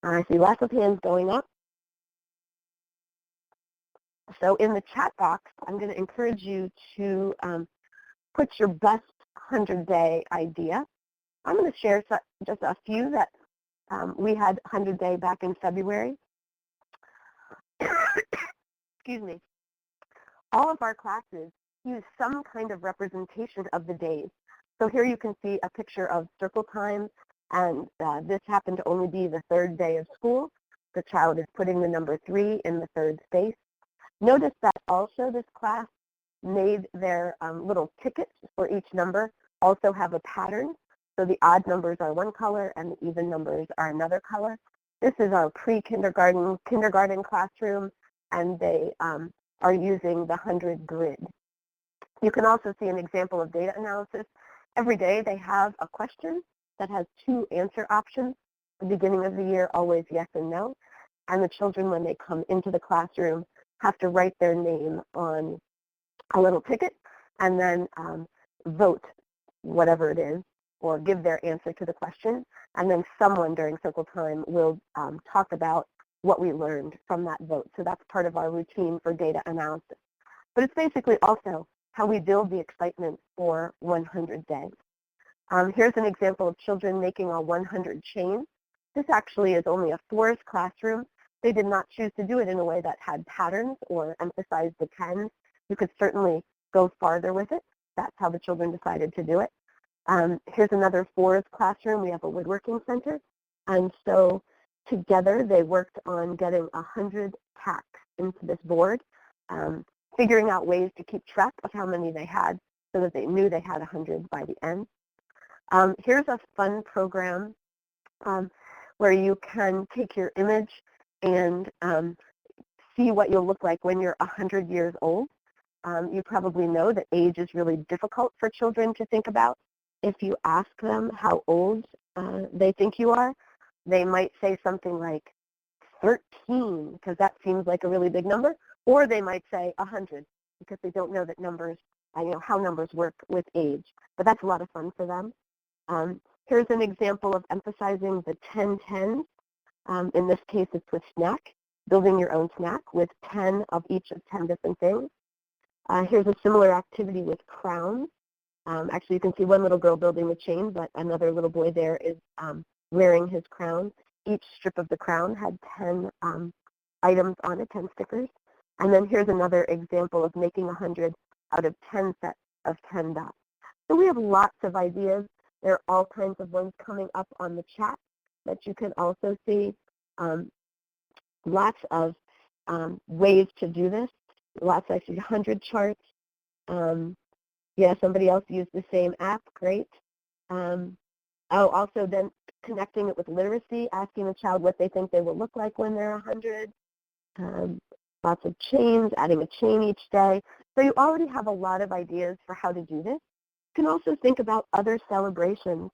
[SPEAKER 1] I see lots of hands going up. So in the chat box, I'm going to encourage you to put your best 100-day idea. I'm going to share just a few that we had 100-day back in February. Excuse me. All of our classes use some kind of representation of the days. So here you can see a picture of circle time, and this happened to only be the third day of school. The child is putting the number 3 in the third space. Notice that also this class made their little tickets for each number also have a pattern. So the odd numbers are one color and the even numbers are another color. This is our kindergarten classroom, and they are using the 100 grid. You can also see an example of data analysis. Every day they have a question that has 2 answer options. At the beginning of the year, always yes and no. And the children, when they come into the classroom, have to write their name on a little ticket and then vote whatever it is or give their answer to the question. And then someone during circle time will talk about what we learned from that vote. So that's part of our routine for data analysis. But it's basically also how we build the excitement for 100 days. Here's an example of children making a 100 chain. This actually is only a forest classroom. They did not choose to do it in a way that had patterns or emphasized the tens. You could certainly go farther with it. That's how the children decided to do it. Here's another forest classroom. We have a woodworking center. And so together they worked on getting 100 tacks into this board, figuring out ways to keep track of how many they had so that they knew they had 100 by the end. Here's a fun program where you can take your image and see what you'll look like when you're 100 years old. You probably know that age is really difficult for children to think about. If you ask them how old they think you are, they might say something like 13, because that seems like a really big number, or they might say 100, because they don't know that numbers, how numbers work with age. But that's a lot of fun for them. Here's an example of emphasizing the 10-10s. In this case, it's with snack, building your own snack with 10 of each of 10 different things. Here's a similar activity with crowns. Actually, you can see one little girl building the chain, but another little boy there is wearing his crown. Each strip of the crown had 10 items on it, 10 stickers. And then here's another example of making 100 out of 10 sets of 10 dots. So we have lots of ideas. There are all kinds of ones coming up on the chat that you can also see. Lots of ways to do this. Lots, actually, 100 charts. Yeah, somebody else used the same app. Great. Also then connecting it with literacy, asking the child what they think they will look like when they're 100. Lots of chains, adding a chain each day. So you already have a lot of ideas for how to do this. You can also think about other celebrations.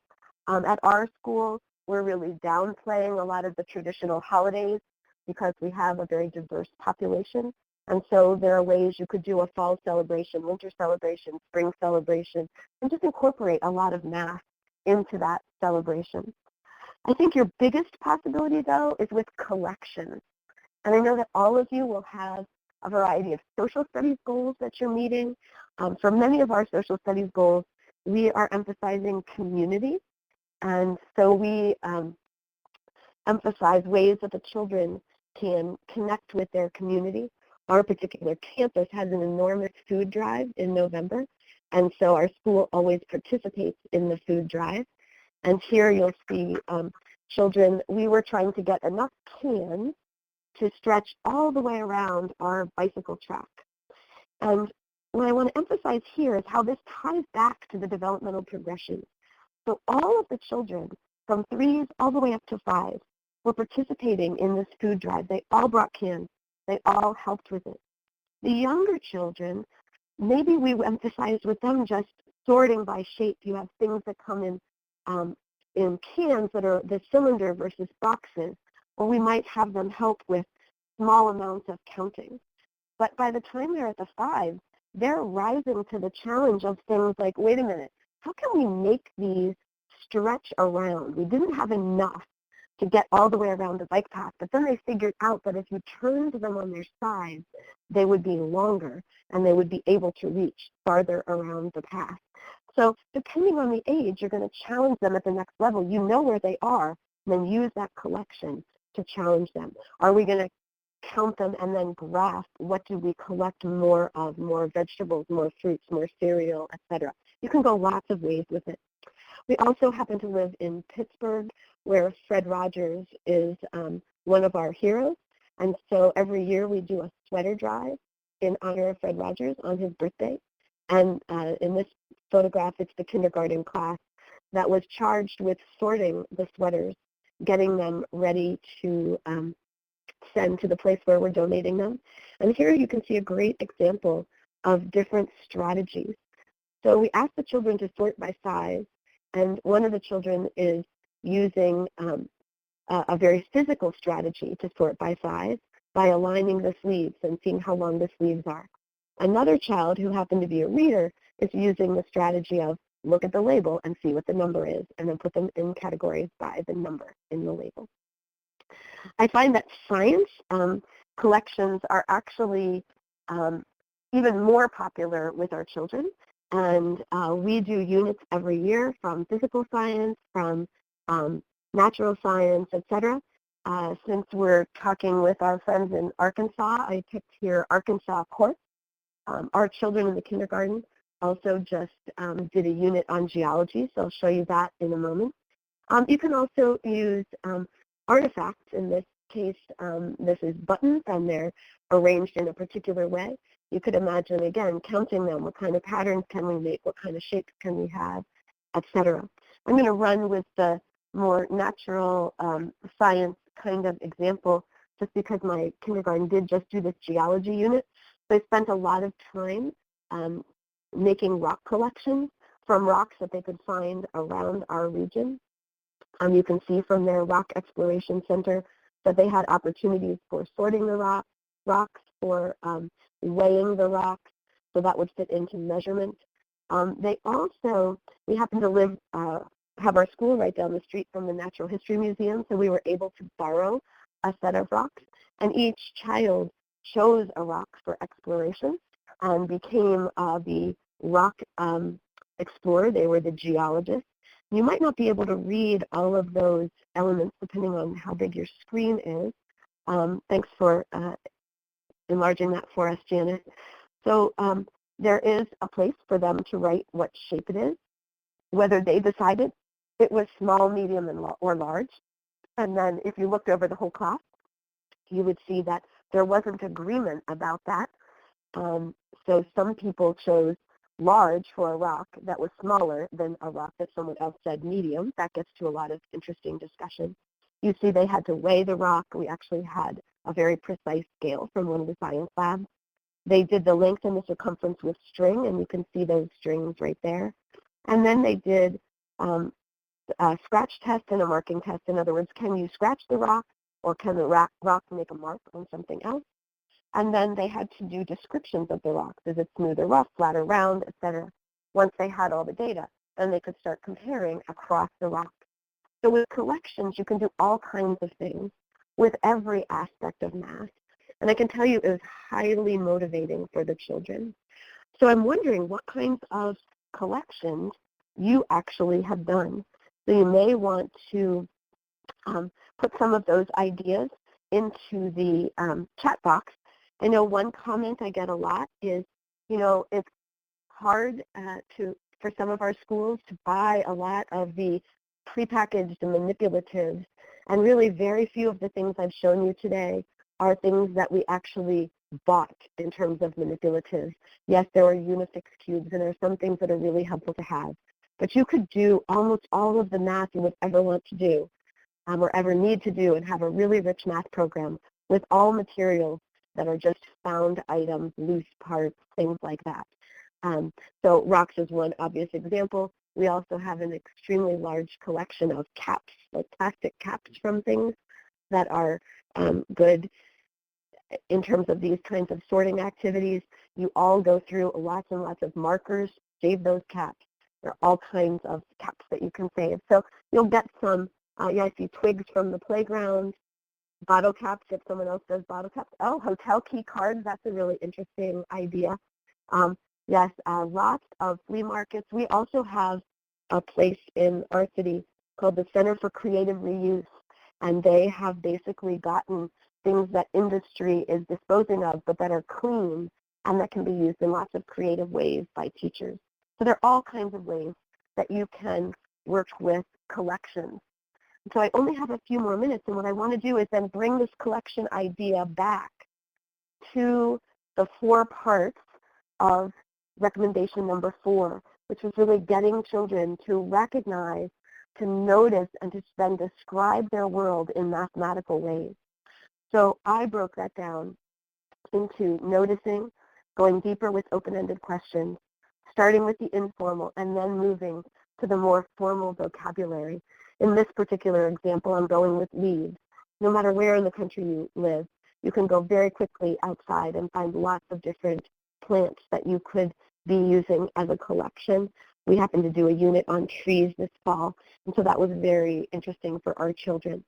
[SPEAKER 1] At our school, we're really downplaying a lot of the traditional holidays because we have a very diverse population. And so there are ways you could do a fall celebration, winter celebration, spring celebration, and just incorporate a lot of math into that celebration. I think your biggest possibility, though, is with collections. And I know that all of you will have a variety of social studies goals that you're meeting. For many of our social studies goals, we are emphasizing community. And so we emphasize ways that the children can connect with their community. Our particular campus has an enormous food drive in November, and so our school always participates in the food drive. And here you'll see children, we were trying to get enough cans to stretch all the way around our bicycle track. And what I want to emphasize here is how this ties back to the developmental progression. So all of the children from 3s all the way up to 5 were participating in this food drive. They all brought cans. They all helped with it. The younger children, maybe we emphasized with them just sorting by shape. You have things that come in cans that are the cylinder versus boxes, or we might have them help with small amounts of counting. But by the time they're at the 5, they're rising to the challenge of things like, wait a minute, how can we make these stretch around? We didn't have enough to get all the way around the bike path, but then they figured out that if you turned them on their sides, they would be longer and they would be able to reach farther around the path. So depending on the age, you're going to challenge them at the next level. You know where they are, and then use that collection to challenge them. Are we going to count them and then graph what do we collect more of, more vegetables, more fruits, more cereal, etc. You can go lots of ways with it. We also happen to live in Pittsburgh, where Fred Rogers is one of our heroes. And so every year we do a sweater drive in honor of Fred Rogers on his birthday. And in this photograph, it's the kindergarten class that was charged with sorting the sweaters, getting them ready to send to the place where we're donating them. And here you can see a great example of different strategies. So we asked the children to sort by size, and one of the children is using a very physical strategy to sort by size by aligning the sleeves and seeing how long the sleeves are. Another child, who happened to be a reader, is using the strategy of look at the label and see what the number is, and then put them in categories by the number in the label. I find that science collections are actually even more popular with our children, and we do units every year from physical science, from natural science, etc. Since we're talking with our friends in Arkansas, I picked here Arkansas course. Our children in the kindergarten also just did a unit on geology, so I'll show you that in a moment. You can also use artifacts. In this case, this is buttons, and they're arranged in a particular way. You could imagine, again, counting them. What kind of patterns can we make? What kind of shapes can we have, etc. I'm going to run with the more natural science kind of example, just because my kindergarten did just do this geology unit. So I spent a lot of time making rock collections from rocks that they could find around our region. You can see from their Rock Exploration Center that they had opportunities for sorting the rocks, for weighing the rocks, so that would fit into measurement. They also, we happen to have our school right down the street from the Natural History Museum, so we were able to borrow a set of rocks, and each child chose a rock for exploration and became the rock explorer. They were the geologist. You might not be able to read all of those elements depending on how big your screen is. Thanks for enlarging that for us, Janet. So there is a place for them to write what shape it is, whether they decided it was small, medium, or large. And then if you looked over the whole class, you would see that there wasn't agreement about that. So some people chose large for a rock that was smaller than a rock that someone else said medium. That gets to a lot of interesting discussion. You see they had to weigh the rock. We actually had a very precise scale from one of the science labs. They did the length and the circumference with string, and you can see those strings right there. And then they did a scratch test and a marking test. In other words, can you scratch the rock, or can the rock make a mark on something else? And then they had to do descriptions of the rocks. Is it smooth or rough, flat or round, etc. Once they had all the data, then they could start comparing across the rocks. So with collections, you can do all kinds of things with every aspect of math. And I can tell you it was highly motivating for the children. So I'm wondering what kinds of collections you actually have done. So you may want to put some of those ideas into the chat box. I know one comment I get a lot is, it's hard for some of our schools to buy a lot of the prepackaged manipulatives, and really very few of the things I've shown you today are things that we actually bought in terms of manipulatives. Yes, there are Unifix cubes, and there are some things that are really helpful to have, but you could do almost all of the math you would ever want to do or ever need to do, and have a really rich math program with all materials that are just found items, loose parts, things like that. So rocks is one obvious example. We also have an extremely large collection of caps, like plastic caps from things that are good in terms of these kinds of sorting activities. You all go through lots and lots of markers, save those caps. There are all kinds of caps that you can save. So you'll get some, I see twigs from the playground, bottle caps if someone else does bottle caps. Oh, hotel key cards, that's a really interesting idea. Yes, lots of flea markets. We also have a place in our city called the Center for Creative Reuse, and they have basically gotten things that industry is disposing of, but that are clean and that can be used in lots of creative ways by teachers. So there are all kinds of ways that you can work with collections. So I only have a few more minutes, and what I want to do is then bring this collection idea back to the 4 parts of recommendation number 4, which is really getting children to recognize, to notice, and to then describe their world in mathematical ways. So I broke that down into noticing, going deeper with open-ended questions, starting with the informal, and then moving to the more formal vocabulary. In this particular example, I'm going with leaves. No matter where in the country you live, you can go very quickly outside and find lots of different plants that you could be using as a collection. We happened to do a unit on trees this fall, and so that was very interesting for our children.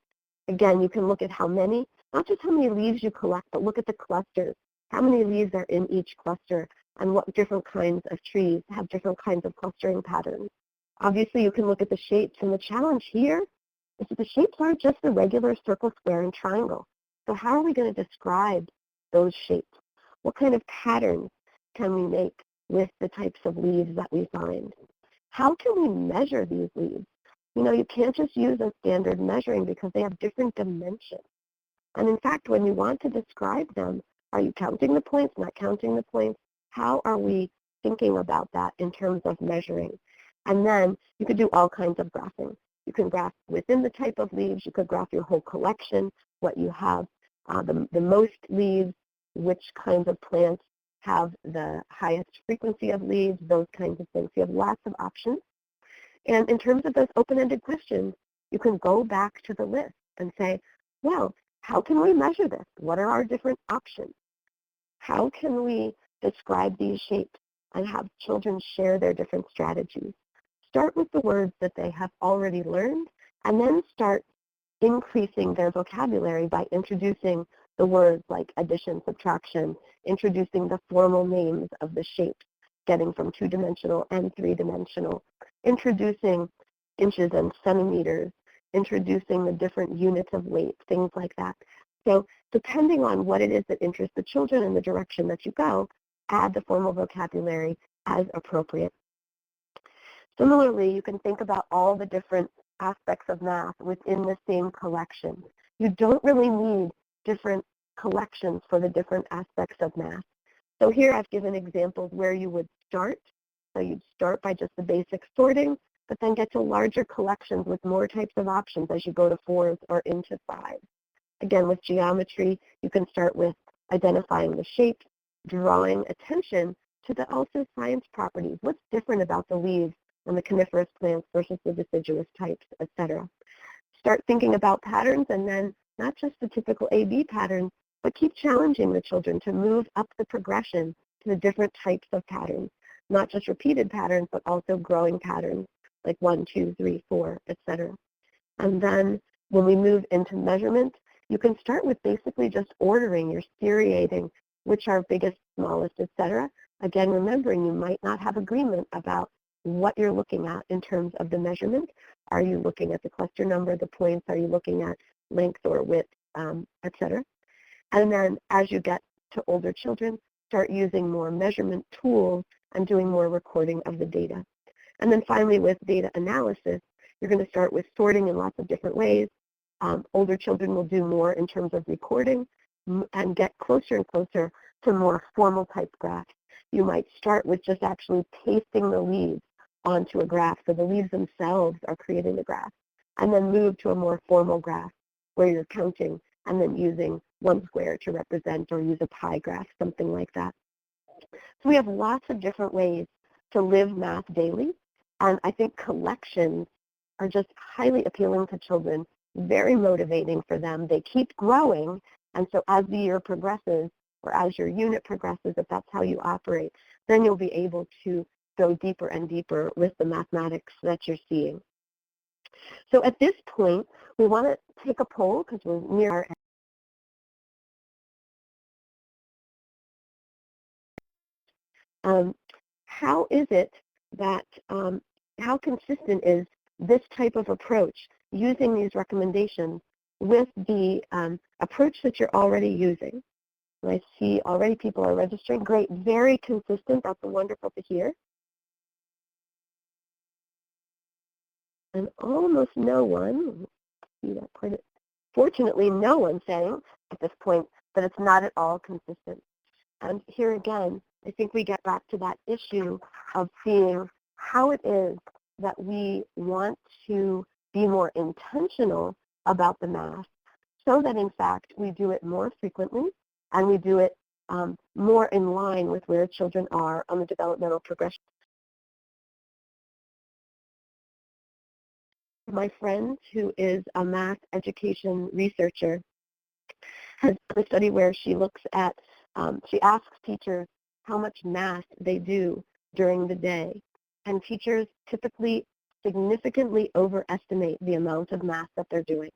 [SPEAKER 1] Again, you can look at how many, not just how many leaves you collect, but look at the clusters. How many leaves are in each cluster, and what different kinds of trees have different kinds of clustering patterns. Obviously, you can look at the shapes, and the challenge here is that the shapes aren't just the regular circle, square, and triangle. So how are we going to describe those shapes? What kind of patterns can we make with the types of leaves that we find? How can we measure these leaves? You know, you can't just use a standard measuring because they have different dimensions. And in fact, when you want to describe them, are you counting the points, not counting the points? How are we thinking about that in terms of measuring? And then you could do all kinds of graphing. You can graph within the type of leaves. You could graph your whole collection, what you have, the most leaves, which kinds of plants have the highest frequency of leaves, those kinds of things. You have lots of options. And in terms of those open-ended questions, you can go back to the list and say, well, how can we measure this? What are our different options? How can we describe these shapes and have children share their different strategies? Start with the words that they have already learned, and then start increasing their vocabulary by introducing the words like addition, subtraction, introducing the formal names of the shapes, getting from 2-dimensional and 3-dimensional, introducing inches and centimeters, introducing the different units of weight, things like that. So depending on what it is that interests the children and the direction that you go, add the formal vocabulary as appropriate. Similarly, you can think about all the different aspects of math within the same collection. You don't really need different collections for the different aspects of math. So here I've given examples where you would start. So you'd start by just the basic sorting, but then get to larger collections with more types of options as you go to 4s or into 5s. Again, with geometry, you can start with identifying the shapes, drawing attention to the also science properties. What's different about the leaves and the coniferous plants versus the deciduous types, etc. Start thinking about patterns, and then not just the typical A-B patterns, but keep challenging the children to move up the progression to the different types of patterns, not just repeated patterns, but also growing patterns like 1, 2, 3, 4, etc. And then when we move into measurement, you can start with basically just ordering, you're seriating which are biggest, smallest, etc. Again, remembering you might not have agreement about what you're looking at in terms of the measurement. Are you looking at the cluster number, the points? Are you looking at length or width, etc.? And then as you get to older children, start using more measurement tools and doing more recording of the data. And then finally, with data analysis, you're going to start with sorting in lots of different ways. Older children will do more in terms of recording and get closer and closer to more formal type graphs. You might start with just actually pasting the leaves onto a graph, so the leaves themselves are creating the graph, and then move to a more formal graph where you're counting and then using one square to represent, or use a pie graph, something like that. So we have lots of different ways to live math daily, and I think collections are just highly appealing to children, very motivating for them. They keep growing, and so as the year progresses, or as your unit progresses, if that's how you operate, then you'll be able to go deeper and deeper with the mathematics that you're seeing. So at this point, we want to take a poll because we're near our end. How is it that, how consistent is this type of approach, using these recommendations with the approach that you're already using. And I see already people are registering. Great, very consistent. That's wonderful to hear. And almost no one, see that part, fortunately no one saying at this point that it's not at all consistent. And here again, I think we get back to that issue of seeing how it is that we want to be more intentional about the math so that in fact we do it more frequently and we do it more in line with where children are on the developmental progression. My friend, who is a math education researcher, has done a study where she looks at, she asks teachers how much math they do during the day. And teachers typically significantly overestimate the amount of math that they're doing.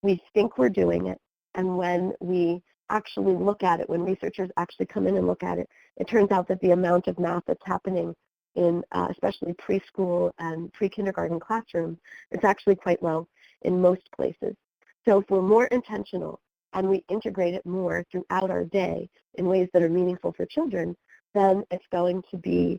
[SPEAKER 1] We think we're doing it, and when we actually look at it, when researchers actually come in and look at it, it turns out that the amount of math that's happening in especially preschool and pre-kindergarten classrooms, it's actually quite low in most places. So if we're more intentional and we integrate it more throughout our day in ways that are meaningful for children, then it's going to be